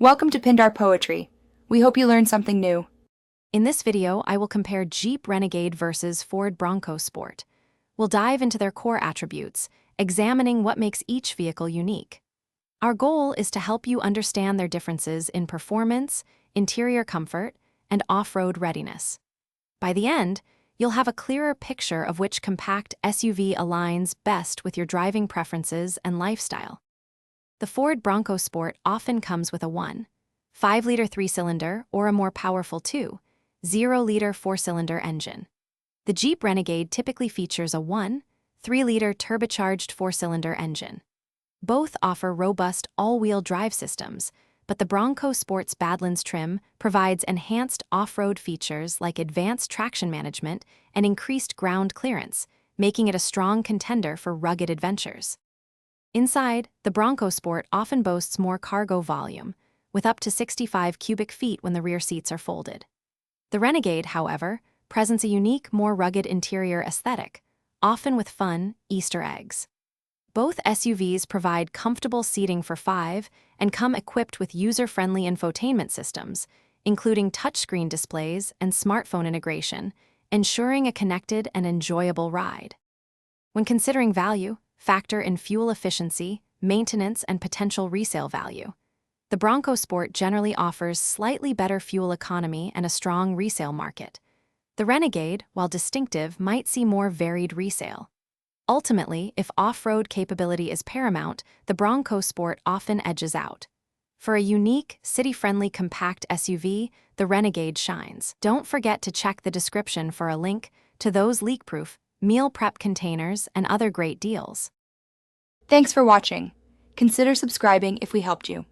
Welcome to Pindar Poetry. We hope you learned something new. In this video, I will compare Jeep Renegade versus Ford Bronco Sport. We'll dive into their core attributes, examining what makes each vehicle unique. Our goal is to help you understand their differences in performance, interior comfort, and off-road readiness. By the end, you'll have a clearer picture of which compact SUV aligns best with your driving preferences and lifestyle. The Ford Bronco Sport often comes with a 1.5-liter 3-cylinder or a more powerful 2.0-liter 4-cylinder engine. The Jeep Renegade typically features a 1.3-liter turbocharged 4-cylinder engine. Both offer robust all-wheel drive systems, but the Bronco Sport's Badlands trim provides enhanced off-road features like advanced traction management and increased ground clearance, making it a strong contender for rugged adventures. Inside, the Bronco Sport often boasts more cargo volume, with up to 65 cubic feet when the rear seats are folded. The Renegade, however, presents a unique, more rugged interior aesthetic, often with fun Easter eggs. Both SUVs provide comfortable seating for 5 and come equipped with user-friendly infotainment systems, including touchscreen displays and smartphone integration, ensuring a connected and enjoyable ride. When considering value, factor in fuel efficiency, maintenance, and potential resale value. The Bronco Sport generally offers slightly better fuel economy and a strong resale market. The Renegade, while distinctive, might see more varied resale. Ultimately, if off-road capability is paramount, the Bronco Sport often edges out. For a unique, city-friendly compact SUV, the Renegade shines. Don't forget to check the description for a link to those leak-proof, meal prep containers, and other great deals. Thanks for watching. Consider subscribing if we helped you.